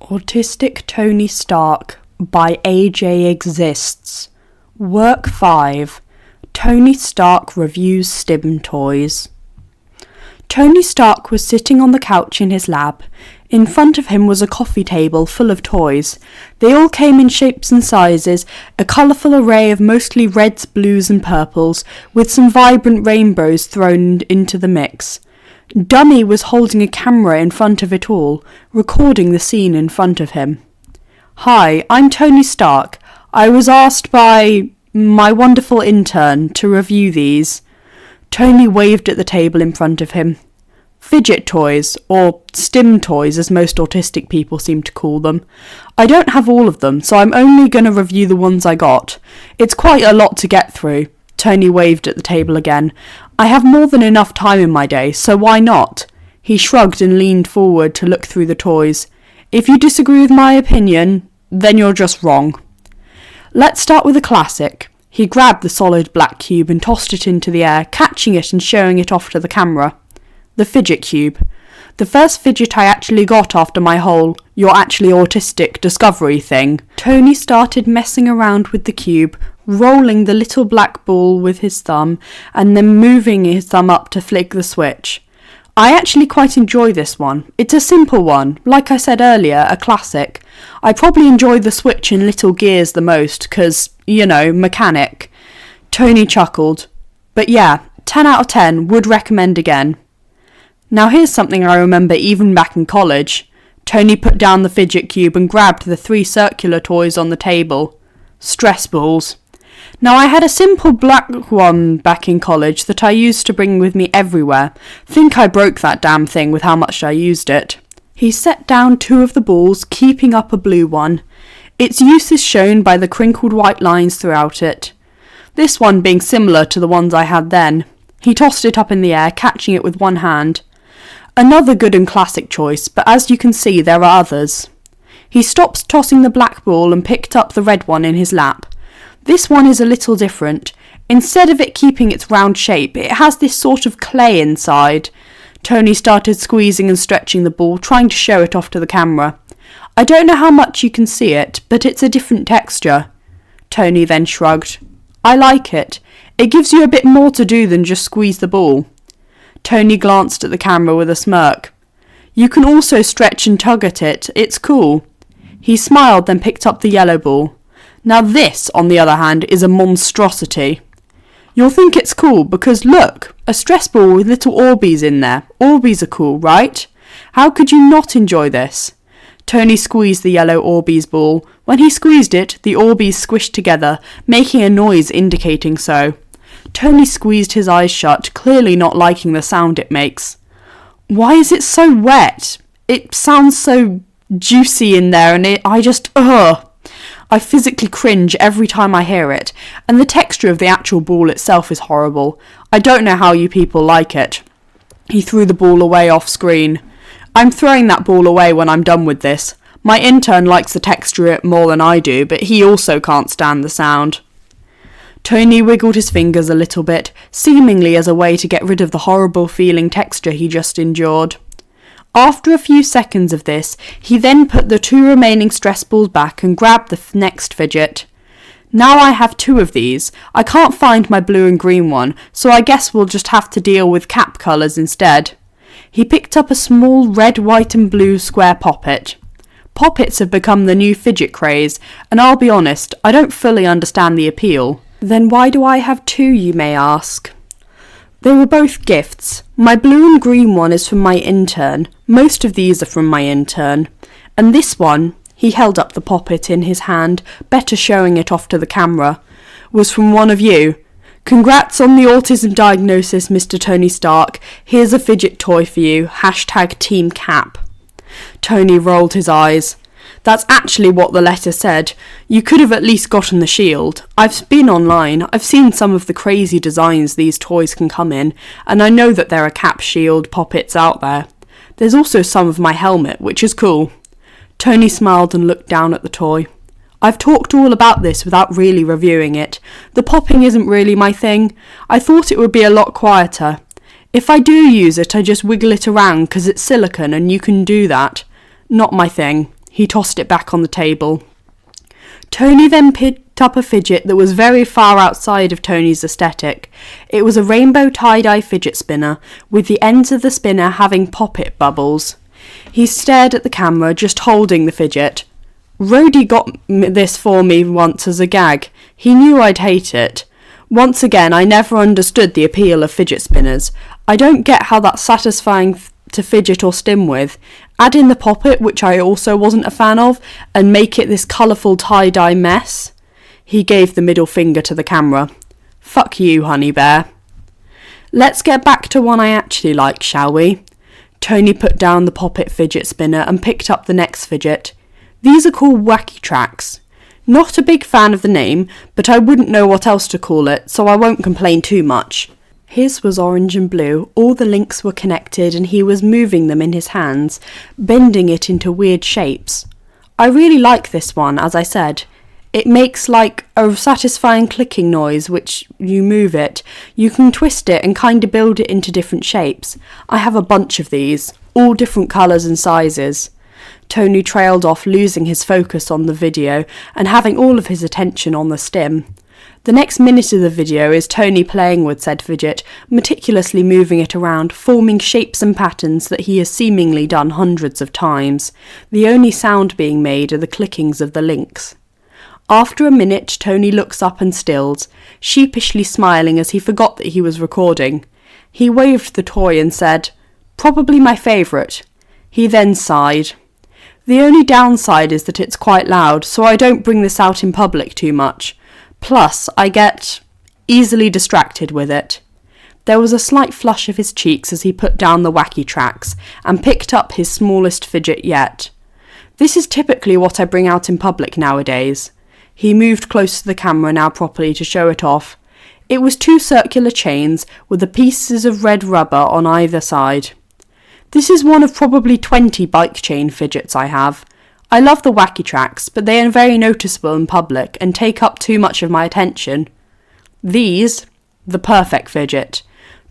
Autistic Tony Stark by ajexists. Work 5. Tony Stark Reviews Stim Toys. Tony Stark was sitting on the couch in his lab. In front of him was a coffee table full of toys. They all came in shapes and sizes, a colourful array of mostly reds, blues and purples, with some vibrant rainbows thrown into the mix. Dummy was holding a camera in front of it all, recording the scene in front of him. "Hi, I'm Tony Stark. I was asked by my wonderful intern to review these." Tony waved at the table in front of him. "Fidget toys, or Stim Toys as most autistic people seem to call them. I don't have all of them, so I'm only going to review the ones I got. It's quite a lot to get through." Tony waved at the table again. "I have more than enough time in my day, so why not?" He shrugged and leaned forward to look through the toys. "If you disagree with my opinion, then you're just wrong." "Let's start with a classic." He grabbed the solid black cube and tossed it into the air, catching it and showing it off to the camera. "The fidget cube. The first fidget I actually got after my whole 'you're actually autistic' discovery thing." Tony started messing around with the cube, rolling the little black ball with his thumb and then moving his thumb up to flick the switch. "I actually quite enjoy this one. It's a simple one, like I said earlier, a classic. I probably enjoy the switch and little gears the most, 'cause, mechanic." Tony chuckled. "But yeah, 10 out of 10, would recommend again." "Now here's something I remember even back in college." Tony put down the fidget cube and grabbed the 3 circular toys on the table. "Stress balls. Now I had a simple black one back in college that I used to bring with me everywhere. Think I broke that damn thing with how much I used it." He set down 2 of the balls, keeping up a blue one. Its use is shown by the crinkled white lines throughout it. This one being similar to the ones I had then. He tossed it up in the air, catching it with one hand. "Another good and classic choice, but as you can see there are others." He stopped tossing the black ball and picked up the red one in his lap. "This one is a little different. Instead of it keeping its round shape, it has this sort of clay inside." Tony started squeezing and stretching the ball, trying to show it off to the camera. "I don't know how much you can see it, but it's a different texture." Tony then shrugged. "I like it. It gives you a bit more to do than just squeeze the ball." Tony glanced at the camera with a smirk. "You can also stretch and tug at it. It's cool." He smiled, then picked up the yellow ball. "Now this, on the other hand, is a monstrosity. You'll think it's cool because look, a stress ball with little Orbeez in there. Orbeez are cool, right? How could you not enjoy this?" Tony squeezed the yellow Orbeez ball. When he squeezed it, the Orbeez squished together, making a noise indicating so. Tony squeezed his eyes shut, clearly not liking the sound it makes. "Why is it so wet? It sounds so juicy in there and I physically cringe every time I hear it, and the texture of the actual ball itself is horrible. I don't know how you people like it." He threw the ball away off screen. "I'm throwing that ball away when I'm done with this. My intern likes the texture of it more than I do, but he also can't stand the sound." Tony wiggled his fingers a little bit, seemingly as a way to get rid of the horrible feeling texture he just endured. After a few seconds of this, he then put the 2 remaining stress balls back and grabbed the next fidget. "Now I have 2 of these. I can't find my blue and green one, so I guess we'll just have to deal with cap colours instead." He picked up a small red, white and blue square poppet. Poppets have become the new fidget craze, and I'll be honest, I don't fully understand the appeal. "Then why do I have 2, you may ask?" "They were both gifts. My blue and green one is from my intern. Most of these are from my intern. And this one," he held up the poppet in his hand, better showing it off to the camera, "was from one of you. Congrats on the autism diagnosis, Mr. Tony Stark. Here's a fidget toy for you. #TeamCap. Tony rolled his eyes. "That's actually what the letter said. You could have at least gotten the shield. I've been online. I've seen some of the crazy designs these toys can come in, and I know that there are cap shield poppets out there. There's also some of my helmet, which is cool." Tony smiled and looked down at the toy. "I've talked all about this without really reviewing it. The popping isn't really my thing. I thought it would be a lot quieter. If I do use it, I just wiggle it around because it's silicone and you can do that. Not my thing." He tossed it back on the table. Tony then picked up a fidget that was very far outside of Tony's aesthetic. It was a rainbow tie-dye fidget spinner, with the ends of the spinner having poppet bubbles. He stared at the camera, just holding the fidget. Rhodey got this for me once as a gag. He knew I'd hate it. Once again, I never understood the appeal of fidget spinners. I don't get how that's satisfying to fidget or stim with. Add in the poppet, which I also wasn't a fan of, and make it this colourful tie-dye mess. He gave the middle finger to the camera. Fuck you, honey bear. Let's get back to one I actually like, shall we? Tony put down the poppet fidget spinner and picked up the next fidget. These are called Wacky tracks. Not a big fan of the name, but I wouldn't know what else to call it, so I won't complain too much. His was orange and blue, all the links were connected and he was moving them in his hands, bending it into weird shapes. I really like this one, as I said. It makes like a satisfying clicking noise which you move it. You can twist it and kind of build it into different shapes. I have a bunch of these, all different colours and sizes. Tony trailed off, losing his focus on the video and having all of his attention on the stim. The next minute of the video is Tony playing with said fidget, meticulously moving it around, forming shapes and patterns that he has seemingly done hundreds of times. The only sound being made are the clickings of the links. After a minute, Tony looks up and stills, sheepishly smiling as he forgot that he was recording. He waved the toy and said, "Probably my favourite." He then sighed. The only downside is that it's quite loud, so I don't bring this out in public too much. Plus, I get easily distracted with it. There was a slight flush of his cheeks as he put down the Wacky tracks and picked up his smallest fidget yet. This is typically what I bring out in public nowadays. He moved close to the camera now properly to show it off. It was 2 circular chains with the pieces of red rubber on either side. This is one of probably 20 bike chain fidgets I have. I love the Wacky tracks, but they are very noticeable in public and take up too much of my attention. These, the perfect fidget.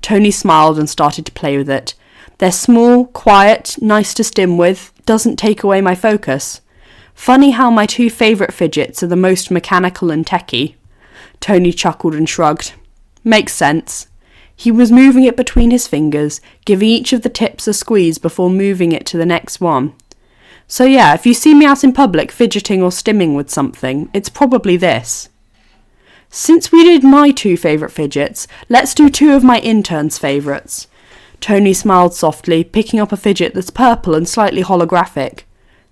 Tony smiled and started to play with it. They're small, quiet, nice to stim with, doesn't take away my focus. Funny how my 2 favourite fidgets are the most mechanical and techy. Tony chuckled and shrugged. Makes sense. He was moving it between his fingers, giving each of the tips a squeeze before moving it to the next one. So yeah, if you see me out in public fidgeting or stimming with something, it's probably this. Since we did my 2 favourite fidgets, let's do 2 of my intern's favourites. Tony smiled softly, picking up a fidget that's purple and slightly holographic.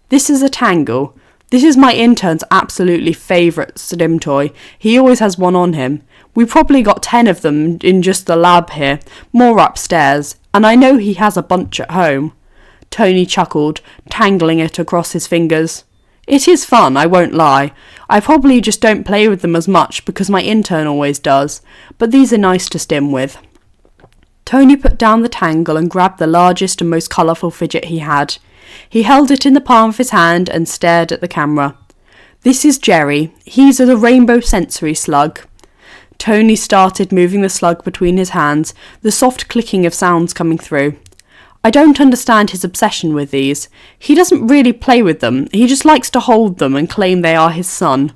This is a tangle. This is my intern's absolutely favourite stim toy. He always has one on him. We probably got 10 of them in just the lab here, more upstairs, and I know he has a bunch at home. Tony chuckled, tangling it across his fingers. It is fun, I won't lie. I probably just don't play with them as much because my intern always does, but these are nice to stim with. Tony put down the tangle and grabbed the largest and most colourful fidget he had. He held it in the palm of his hand and stared at the camera. This is Jerry. He's a rainbow sensory slug. Tony started moving the slug between his hands, the soft clicking of sounds coming through. I don't understand his obsession with these. He doesn't really play with them, he just likes to hold them and claim they are his son.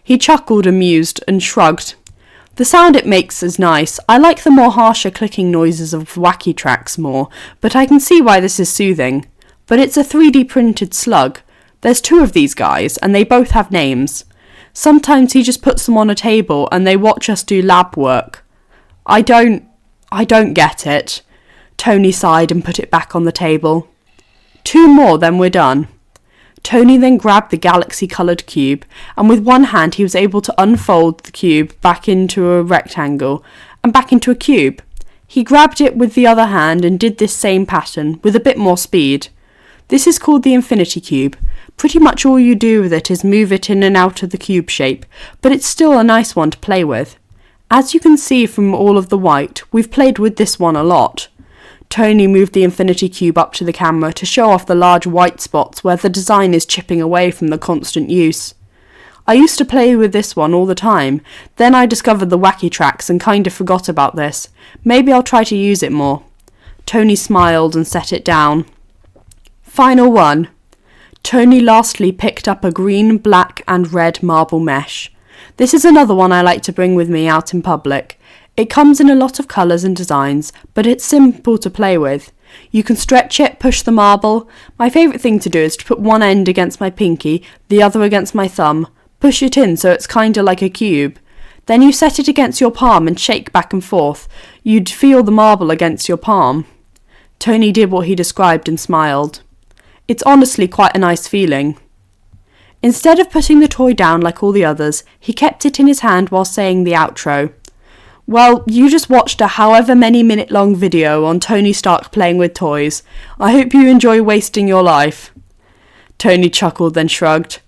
He chuckled, amused, and shrugged. The sound it makes is nice. I like the more harsher clicking noises of Wacky tracks more, but I can see why this is soothing. But it's a 3D printed slug. There's 2 of these guys, and they both have names. Sometimes he just puts them on a table and they watch us do lab work. I don't get it. Tony sighed and put it back on the table. 2 more, then we're done. Tony then grabbed the galaxy-coloured cube, and with one hand he was able to unfold the cube back into a rectangle, and back into a cube. He grabbed it with the other hand and did this same pattern, with a bit more speed. This is called the infinity cube. Pretty much all you do with it is move it in and out of the cube shape, but it's still a nice one to play with. As you can see from all of the white, we've played with this one a lot. Tony moved the infinity cube up to the camera to show off the large white spots where the design is chipping away from the constant use. I used to play with this one all the time, then I discovered the Wacky tracks and kind of forgot about this. Maybe I'll try to use it more. Tony smiled and set it down. Final one. Tony lastly picked up a green, black and red marble mesh. This is another one I like to bring with me out in public. It comes in a lot of colours and designs, but it's simple to play with. You can stretch it, push the marble. My favourite thing to do is to put one end against my pinky, the other against my thumb, push it in so it's kinda like a cube. Then you set it against your palm and shake back and forth. You'd feel the marble against your palm. Tony did what he described and smiled. It's honestly quite a nice feeling. Instead of putting the toy down like all the others, he kept it in his hand while saying the outro. Well, you just watched a however many minute long video on Tony Stark playing with toys. I hope you enjoy wasting your life. Tony chuckled, then shrugged.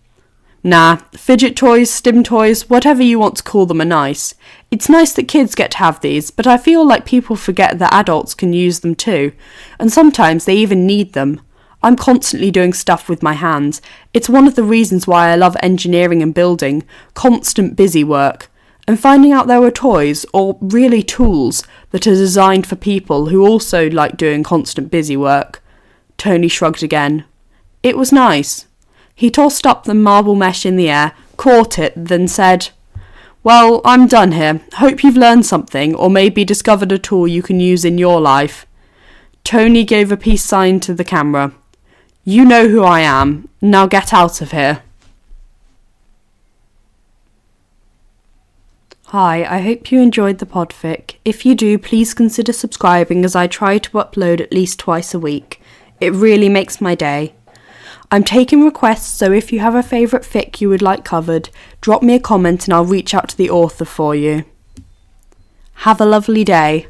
Nah, fidget toys, stim toys, whatever you want to call them are nice. It's nice that kids get to have these, but I feel like people forget that adults can use them too, and sometimes they even need them. I'm constantly doing stuff with my hands. It's one of the reasons why I love engineering and building, constant busy work. And finding out there were toys, or really tools, that are designed for people who also like doing constant busy work. Tony shrugged again. It was nice. He tossed up the marble mesh in the air, caught it, then said, Well, I'm done here. Hope you've learned something, or maybe discovered a tool you can use in your life. Tony gave a peace sign to the camera. You know who I am. Now get out of here. Hi, I hope you enjoyed the podfic. If you do, please consider subscribing as I try to upload at least twice a week. It really makes my day. I'm taking requests, so if you have a favourite fic you would like covered, drop me a comment and I'll reach out to the author for you. Have a lovely day.